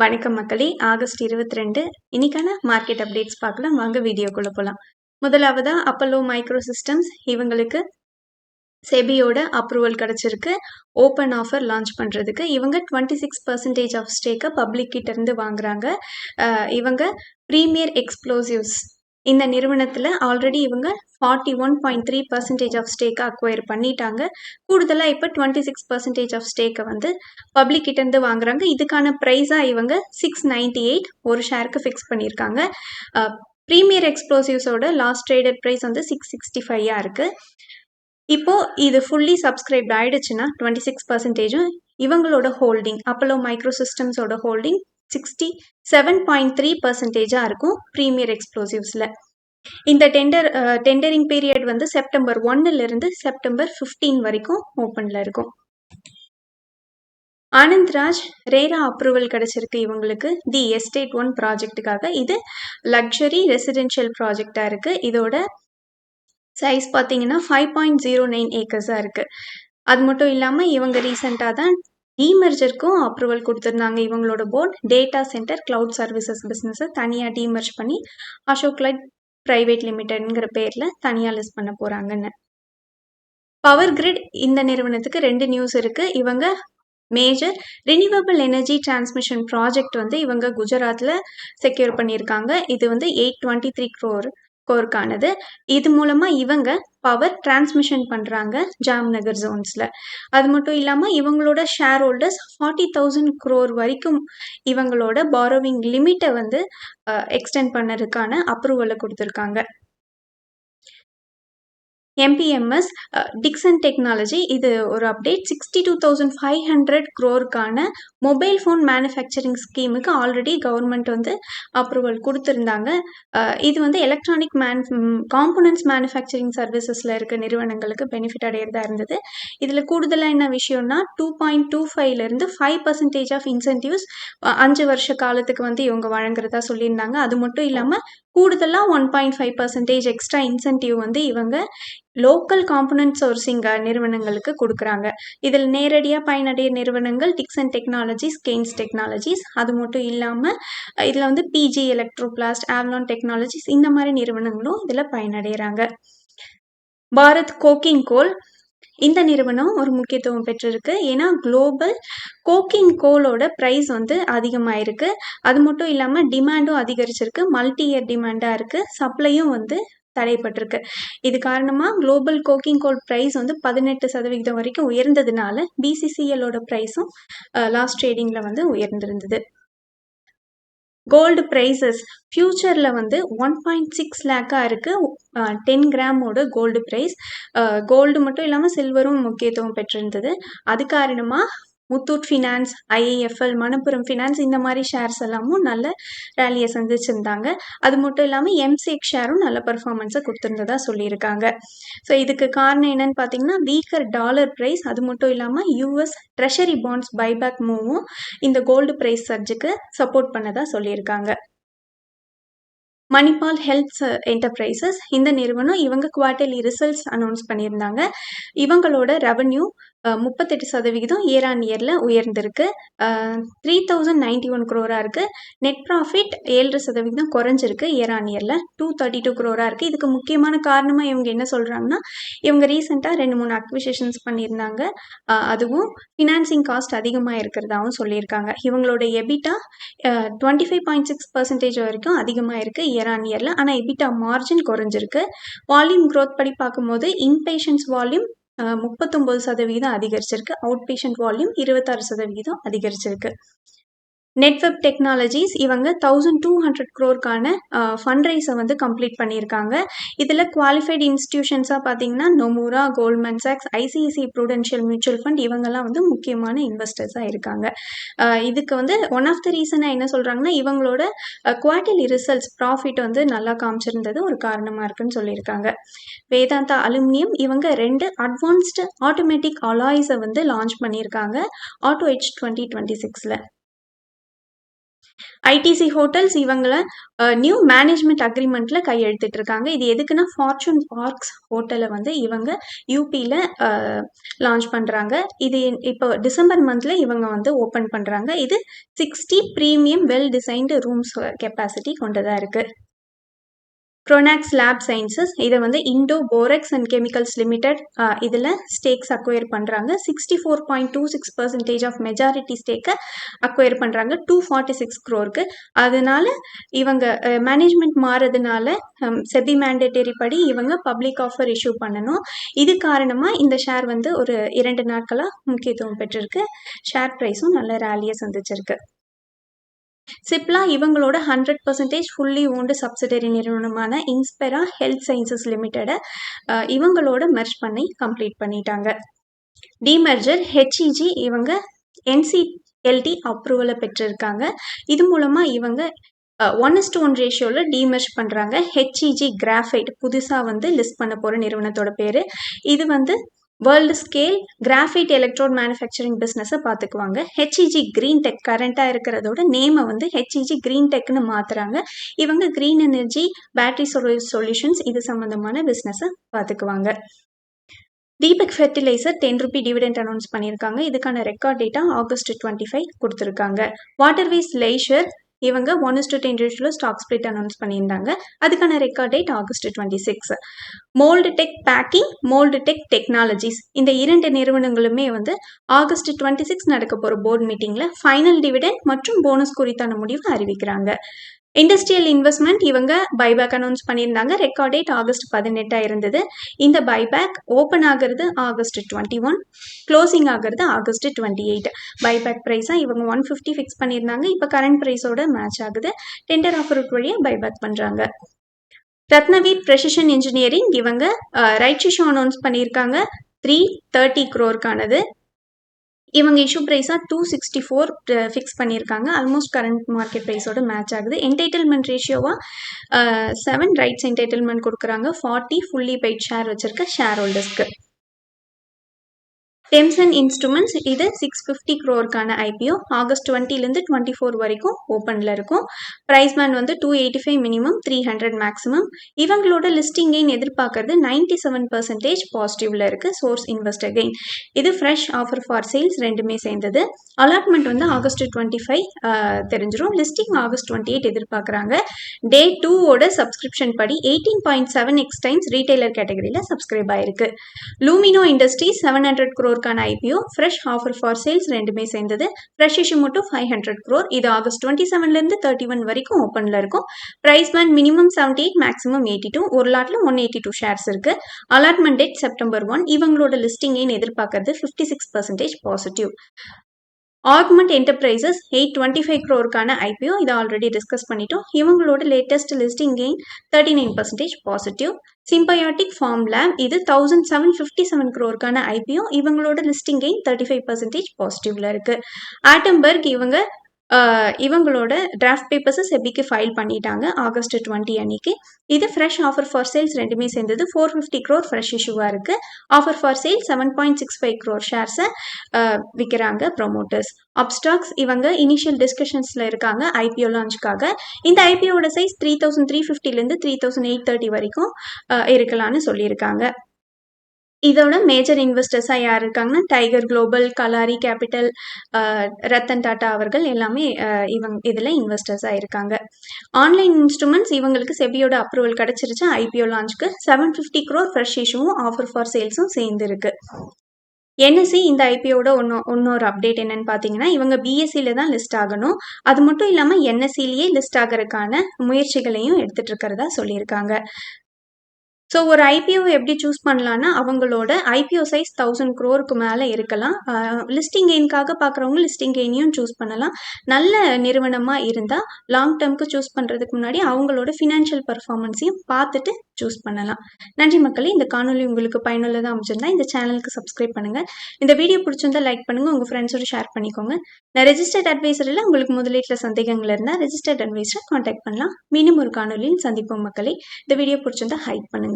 வணக்கம் மக்களே. ஆகஸ்ட் 22 இன்னைக்கான மார்க்கெட் அப்டேட்ஸ் பார்க்கலாம். வாங்க வீடியோக்குள்ள போலாம். முதலாவதா அப்பல்லோ மைக்ரோ சிஸ்டம்ஸ் இவங்களுக்கு செபியோட அப்ரூவல் கிடைச்சிருக்கு. ஓப்பன் ஆஃபர் லான்ச் பண்றதுக்கு இவங்க 26% ஆஃப் ஸ்டேக்கை பப்ளிக் கிட்ட இருந்து வாங்குறாங்க. இவங்க ப்ரீமியர் எக்ஸ்ப்ளோசிவ்ஸ் இந்த நிறுவனத்தில் ஆல்ரெடி இவங்க 41.3% ஆஃப் ஸ்டேக்கை அக்வயர் பண்ணிட்டாங்க. கூடுதலாக இப்போ 26% ஆஃப் ஸ்டேக்கை வந்து பப்ளிக் கிட்ட இருந்து வாங்குறாங்க. இதுக்கான ப்ரைஸாக இவங்க 698 ஒரு ஷேருக்கு ஃபிக்ஸ் பண்ணியிருக்காங்க. ப்ரீமியர் எக்ஸ்ப்ளோசிவ்ஸோட லாஸ்ட் ட்ரேடட் ப்ரைஸ் வந்து 665 இருக்கு. இப்போ இது ஃபுல்லி சப்ஸ்கிரைப்ட் ஆயிடுச்சுன்னா 26% இவங்களோட ஹோல்டிங் அப்பல்லோ மைக்ரோ சிஸ்டம்ஸோட ஹோல்டிங் 67.3% இருக்கும் ப்ரீமியர் எக்ஸ்ப்ளோசிவ்ஸில். இந்த டெண்டரிங் பீரியட் வந்து செப்டம்பர் 1 செப்டம்பர் 15 வரைக்கும் ஓப்பனில் இருக்கும். ஆனந்த்ராஜ் ரேரா அப்ரூவல் கிடைச்சிருக்கு இவங்களுக்கு தி எஸ்டேட் 1 ப்ராஜெக்டுக்காக. இது லக்ஸரி ரெசிடென்ஷியல் ப்ராஜெக்டாக இருக்குது. இதோட சைஸ் பார்த்தீங்கன்னா 5.09 ஏக்கர்ஸாக இருக்குது. அது மட்டும் இல்லாமல் இவங்க ரீசெண்டாக தான் டீமர்ஜருக்கும் அப்ரூவல் கொடுத்துருந்தாங்க. இவங்களோட port data centre cloud services பிஸ்னஸை தனியாக டீமர்ஜ் பண்ணி அசோக் லைட் பிரைவேட் லிமிடெட்ங்கிற பேரில் தனியாக லிஸ்ட் பண்ண போகிறாங்கன்னு. பவர் கிரிட் இந்த நிறுவனத்துக்கு 2 நியூஸ் இருக்குது. இவங்க major renewable energy transmission project வந்து இவங்க குஜராத்தில் செக்யூர் பண்ணியிருக்காங்க. இது வந்து 823 கோருக்கானது. இது மூலமாக இவங்க பவர் டிரான்ஸ்மிஷன் பண்ணுறாங்க ஜாம்நகர் ஜோன்ஸில். அது மட்டும் இல்லாமல் இவங்களோட ஷேர் ஹோல்டர்ஸ் 40,000 crore வரைக்கும் இவங்களோட பாரோவிங் லிமிட்டை வந்து எக்ஸ்டெண்ட் பண்ணதுக்கான அப்ரூவலை கொடுத்துருக்காங்க. எம்பிஎம்எஸ் டிக்சன் டெக்னாலஜி இது ஒரு update. 62,500 crore mobile phone manufacturing ஸ்கீமுக்கு ஆல்ரெடி கவர்மெண்ட் வந்து அப்ரூவல் கொடுத்துருந்தாங்க. இது வந்து எலக்ட்ரானிக் காம்போனன்ட்ஸ் மேனுஃபேக்சரிங் சர்வீசஸில் இருக்க நிறுவனங்களுக்கு பெனிஃபிட் அடையிறதா இருந்தது. இதில் கூடுதலாக என்ன விஷயம்னா 2.25 5% ஆஃப் இன்சென்டிவ்ஸ் 5 வருஷ காலத்துக்கு வந்து இவங்க வழங்குறதா சொல்லியிருந்தாங்க. அது மட்டும் இல்லாமல் கூடுதலாக 1.5% எக்ஸ்ட்ரா இன்சென்டிவ் வந்து இவங்க லோக்கல் காம்போனன்ட் சோர்சிங் நிறுவனங்களுக்கு கொடுக்குறாங்க. இதில் நேரடியாக பயனடைய நிறுவனங்கள் டிக்சன் டெக்னாலஜிஸ், கெய்ன்ஸ் டெக்னாலஜிஸ். அது மட்டும் இல்லாமல் இதில் வந்து பிஜி எலக்ட்ரோபிளாஸ்ட், ஆவ்லான் டெக்னாலஜிஸ் இந்த மாதிரி நிறுவனங்களும் இதில் பயனடைகிறாங்க. பாரத் கோக்கிங் கோல் இந்த நிறுவனம் ஒரு முக்கியத்துவம் பெற்றிருக்கு. ஏன்னா குளோபல் கோக்கிங் கோலோட ப்ரைஸ் வந்து அதிகமாயிருக்கு. அது மட்டும் இல்லாமல் டிமாண்டும் அதிகரிச்சிருக்கு. மல்டி இயர் டிமாண்டாக இருக்குது. சப்ளையும் வந்து தடைப்பட்டிருக்கு. இது காரணமாக குளோபல் கோக்கிங் கோல் ப்ரைஸ் வந்து 18% வரைக்கும் உயர்ந்ததுனால பிசிசிஎலோட ப்ரைஸும் லாஸ்ட் ட்ரேடிங்கில் வந்து உயர்ந்திருந்தது. கோல்டு ப்ரைஸஸ் ஃபியூச்சரில் வந்து 1.6 லேக்காக இருக்குது. 10 கிராமோட கோல்டு ப்ரைஸ். கோல்டு மட்டும் இல்லாமல் சில்வரும் முக்கியத்துவம் பெற்றிருந்தது. அது காரணமாக Muthoot finance, IIFL, Manappuram finance இந்த மாதிரி ஷேர்ஸ் எல்லாமும் நல்ல ரேலியை சந்திச்சிருந்தாங்க. அது மட்டும் இல்லாமல் எம்சேக் ஷேரும் நல்ல பர்ஃபார்மன்ஸை கொடுத்துருந்ததா சொல்லியிருக்காங்க. ஸோ இதுக்கு காரணம் என்னன்னு பார்த்தீங்கன்னா வீக்கர் டாலர் ப்ரைஸ். அது மட்டும் இல்லாமல் யூஎஸ் ட்ரெஷரி பாண்ட்ஸ் பைபேக் மூவும் இந்த கோல்டு ப்ரைஸ் சர்ஜுக்கு சப்போர்ட் பண்ணதா சொல்லியிருக்காங்க. மணிபால் ஹெல்த் என்டர்பிரைசஸ் இந்த நிறுவனம் இவங்க குவார்டர்லி ரிசல்ட்ஸ் அனௌன்ஸ் பண்ணியிருந்தாங்க. இவங்களோட ரெவன்யூ 38% இயர் ஆன் இயரில் உயர்ந்திருக்கு. 3,091 crore இருக்குது. நெட் ப்ராஃபிட் 7% குறைஞ்சிருக்கு இயர் ஆன் இயரில் 232 crore இருக்குது. இதுக்கு முக்கியமான காரணமாக இவங்க என்ன சொல்கிறாங்கன்னா இவங்க ரீசெண்டாக 2-3 அக்விசிஷன்ஸ் பண்ணியிருந்தாங்க. அதுவும் ஃபினான்சிங் காஸ்ட் அதிகமாக இருக்கிறதாகவும் சொல்லியிருக்காங்க. இவங்களோட எபிட்டா 25.6% வரைக்கும் அதிகமாக இருக்குது இயர் ஆன் இயரில். ஆனால் எபிட்டா மார்ஜின் குறைஞ்சிருக்கு. வால்யூம் க்ரோத் படி பார்க்கும்போது இன்பேஷன்ஸ் வால்யூம் 39% அதிகரிச்சிருக்கு. அவுட் பேஷண்ட் வால்யூம் 26% அதிகரிச்சிருக்கு. நெட்வெப் டெக்னாலஜிஸ் இவங்க 1,200 crore ஃபண்ட் ரைஸை வந்து கம்ப்ளீட் பண்ணியிருக்காங்க. இதில் குவாலிஃபைடு இன்ஸ்டிடியூஷன்ஸாக பார்த்தீங்கன்னா Nomura, Goldman socks, ICICI Prudential mutual fund இவங்கெல்லாம் வந்து முக்கியமான இன்வெஸ்டர்ஸாக இருக்காங்க. இதுக்கு வந்து ஒன் ஆஃப் த ரீசனாக என்ன சொல்கிறாங்கன்னா இவங்களோட குவார்டர்லி ரிசல்ட்ஸ் ப்ராஃபிட் வந்து நல்லா காமிச்சிருந்தது ஒரு காரணமாக இருக்குன்னு சொல்லியிருக்காங்க. வேதாந்தா அலுமினியம் இவங்க 2 அட்வான்ஸ்டு ஆட்டோமேட்டிக் அலாய்ஸை வந்து லான்ச் பண்ணியிருக்காங்க ஆட்டோ எட்ஜ் 2026. ஐடிசி ஹோட்டல்ஸ் இவங்கள நியூ மேனேஜ்மெண்ட் அக்ரிமெண்ட்ல கையெழுத்திட்டு இருக்காங்க. இது எதுக்குன்னா ஃபார்ச்சூன் பார்க்ஸ் ஹோட்டலை வந்து இவங்க யூபியில் லான்ச் பண்ணுறாங்க. இது இப்போ டிசம்பர் மந்த்ல இவங்க வந்து ஓப்பன் பண்ணுறாங்க. இது 60 premium well designed rooms capacity கொண்டதாக இருக்குது. க்ரோனாக்ஸ் லேப் சயின்சஸ் இதை வந்து Indo borax and chemicals limited இதில் ஸ்டேக்ஸ் அக்வயர் பண்ணுறாங்க. 64.26% ஆஃப் மெஜாரிட்டி ஸ்டேக்கை அக்வயர் பண்ணுறாங்க 246 crore. அதனால இவங்க மேனேஜ்மெண்ட் மாறதுனால செபி மேண்டேட்டரி படி இவங்க பப்ளிக் ஆஃபர் இஷ்யூ பண்ணணும். இது காரணமாக இந்த ஷேர் வந்து ஒரு 2 நாட்களாக முக்கியத்துவம் பெற்றிருக்கு. ஷேர் ப்ரைஸும் நல்ல ரேலியை சந்திச்சிருக்கு. சிப்லா இவங்களோட 100% ஃபுல்லி ஓன்டு சப்சிடரி நிறுவனமான இன்ஸ்பெரா ஹெல்த் சயின்சஸ் லிமிடெடை இவங்களோட மெர்ஜ் பண்ணி கம்ப்ளீட் பண்ணிட்டாங்க. டிமெர்ஜர் ஹெச்இஜி இவங்க NCLT அப்ரூவலை பெற்றிருக்காங்க. இது மூலமாக இவங்க 1:1 ரேஷியோவில் டிமெர்ஜ் பண்ணுறாங்க. ஹெச்இஜி கிராஃபைட் புதுசாக வந்து லிஸ்ட் பண்ண போகிற நிறுவனத்தோட பேர். இது வந்து world scale graphite electrode manufacturing பிஸ்னஸை பார்த்துக்குவாங்க. ஹெச்இஜி கிரீன் டெக் கரண்ட்டாக இருக்கிறதோட நேமை வந்து ஹெச்இஜி கிரீன் டெக்னு மாற்றுறாங்க. இவங்க கிரீன் எனர்ஜி பேட்டரி சொல்யூஷன்ஸ் இது சம்மந்தமான பிஸ்னஸை பார்த்துக்குவாங்க. Deepak fertiliser 10 rupee dividend announce பண்ணியிருக்காங்க. இதுக்கான ரெக்கார்ட் டேட்டா August 25 கொடுத்துருக்காங்க. வாட்டர்வேஸ் லேஷர் இவங்க 1:10 ரேஷியோவில் ஸ்டாக் ஸ்பிளிட் அனௌன்ஸ் பண்ணியிருந்தாங்க. அதுக்கான record date August 26. Mold Tek Packaging, Mold Tek Technologies இந்த 2 நிறுவனங்களுமே வந்து August 26 நடக்க போகிற போர்டு மீட்டிங்கில் ஃபைனல் டிவிடெண்ட் மற்றும் போனஸ் குறித்தான முடிவை அறிவிக்கிறாங்க. இண்டஸ்ட்ரியல் இன்வெஸ்ட்மெண்ட் இவங்க பைபேக் அனௌன்ஸ் பண்ணியிருந்தாங்க. ரெக்கார்ட் டேட் August 18 இருந்தது. இந்த பைபேக் ஓப்பன் ஆகிறது August 21, க்ளோசிங் ஆகிறது August 28. பைபேக் ப்ரைஸாக இவங்க 150 ஃபிக்ஸ் பண்ணியிருந்தாங்க. இப்போ கரண்ட் ப்ரைஸோட மேட்ச் ஆகுது. டெண்டர் ஆஃபர் வழியாக பைபேக் பண்ணுறாங்க. ரத்னவீர் ப்ரெசிஷன் இன்ஜினியரிங் இவங்க ரைட் இஷ்யூ அனௌன்ஸ் பண்ணியிருக்காங்க 330 crore. இவங்க இஷ்யூ ப்ரைஸாக 264 ஃபிக்ஸ் பண்ணியிருக்காங்க. ஆல்மோஸ்ட் கரண்ட் மார்க்கெட் ப்ரைஸோட மேட்ச் ஆகுது. என்டைட்டில்மெண்ட் ரேஷியோவாக 7 ரைட்ஸ் என்டைட்டில்மெண்ட் கொடுக்குறாங்க. 40 ஃபுல்லி பெய்ட் ஷேர் வச்சிருக்க ஷேர் ஹோல்டர்ஸ்க்கு. டெம்சன் இன்ஸ்ட்ருமெண்ட்ஸ் இது 650 crore IPO August 20 24 வரைக்கும் ஓப்பனில் இருக்கும். ப்ரைஸ் பேண்ட் வந்து 285 மினிமம் 300 மேக்ஸிமம். இவங்களோட லிஸ்டிங் கெயின் எதிர்பார்க்கறது 97% பாசிட்டிவ்ல இருக்கு. Source investor gain. இது ஃப்ரெஷ் ஆஃபர் ஃபார் சேல்ஸ் ரெண்டுமே சேர்ந்தது. அலாட்மெண்ட் வந்து August 25 தெரிஞ்சிடும். லிஸ்டிங் August 28 எதிர்பார்க்குறாங்க. Day 2 சப்ஸ்கிரிப்ஷன் படி 18.7x டைம்ஸ் ரீட்டைலர் கேட்டகரியில் சப்ஸ்கிரைப் ஆயிருக்கு. Lumino industries 700 crore IPO, fresh offer for sales ரெண்டுமே சேர்ந்தது. ஃப்ரெஷ் இஷ்யூ மட்டும் 500 crore. இது August 27 31 வரைக்கும் ஓப்பனில் இருக்கும். Price band minimum 78 maximum 82. ஒரு லாட்டில் 182 ஷேர்ஸ் இருக்கு. Allotment date September 1. இவங்களோட லிஸ்டிங் எதிர்பார்க்கறது 56% positive. Augment Enterprises 825 crore IPO இது ஆல்ரெடி டிஸ்கஸ் பண்ணிட்டோம். இவங்களோட latest listing gain 39% positive. Symbiotec Pharmalab இது 1757 crore IPO இவங்களோட லிஸ்டிங் கெயின் 35% பாசிட்டிவ்ல இருக்கு. ஆட்டம்பர்க் இவங்களோட டிராஃப்ட் பேப்பர்ஸை செபிக்கு ஃபைல் பண்ணிட்டாங்க August 20 அன்னைக்கு. இது ஃப்ரெஷ் ஆஃபர் ஃபார் சேல்ஸ் ரெண்டுமே சேர்ந்தது. 450 crore ஃப்ரெஷ் இஷ்யூவாக இருக்குது. ஆஃபர் ஃபார் சேல்ஸ் 7.65 crore ஷேர்ஸை விற்கிறாங்க ப்ரொமோட்டர்ஸ். அப்ஸ்டாக்ஸ் இவங்க இனிஷியல் டிஸ்கஷன்ஸில் இருக்காங்க IPO லான்ச்சுக்காக. இந்த IPOட சைஸ் 3350 3830 வரைக்கும் இருக்கலாம்னு சொல்லியிருக்காங்க. இதோட மேஜர் இன்வெஸ்டர்ஸாக யார் இருக்காங்கன்னா Tiger Global, Kalaari capital, Ratan Tata அவர்கள் எல்லாமே இதில் இன்வெஸ்டர்ஸாக இருக்காங்க. ஆன்லைன் இன்ஸ்ட்ருமெண்ட்ஸ் இவங்களுக்கு செபியோட அப்ரூவல் கிடச்சிருச்சு. IPO லான்ச்சுக்கு 750 crore ஃப்ரெஷ் இஷ்யூவும் ஆஃபர் ஃபார் சேல்ஸும் சேர்ந்துருக்கு. NSE இந்த IPOட இன்னொரு அப்டேட் என்னன்னு பார்த்தீங்கன்னா இவங்க BSEல தான் லிஸ்ட் ஆகணும். அது மட்டும் இல்லாமல் NSEலேயே லிஸ்ட் ஆகிறதுக்கான முயற்சிகளையும் எடுத்துட்டு இருக்கிறதா சொல்லியிருக்காங்க. ஸோ ஒரு IPO எப்படி சூஸ் பண்ணலான்னா அவங்களோட IPO சைஸ் 1000 crore மேலே இருக்கலாம். லிஸ்டிங் கெயின்காக பார்க்குறவங்க லிஸ்டிங் கெயினையும் சூஸ் பண்ணலாம். நல்ல நிறுவனமாக இருந்தால் லாங் டேர்முக்கு சூஸ் பண்ணுறதுக்கு முன்னாடி அவங்களோட ஃபினான்ஷியல் பர்ஃபார்மன்ஸையும் பார்த்துட்டு சூஸ் பண்ணலாம். நன்றி மக்களே. இந்த காணொலி உங்களுக்கு பயனுள்ளதாக அமைச்சிருந்தா இந்த சேனலுக்கு சப்ஸ்கிரைப் பண்ணுங்கள். இந்த வீடியோ பிடிச்சிருந்தா லைக் பண்ணுங்கள். உங்கள் ஃப்ரெண்ட்ஸோட ஷேர் பண்ணிக்கோங்க. நான் ரெஜிஸ்டர்ட் அட்வைசரில் உங்களுக்கு முதலீட்டில் சந்தேகங்கள் இருந்தால் ரெஜிஸ்டர்ட் அட்வைசரை காண்டாக்ட் பண்ணலாம். மீண்டும் ஒரு காணொலியில் சந்திப்போம் மக்களே. இந்த வீடியோ பிடிச்சிருந்தா ஹைப் பண்ணுங்கள்.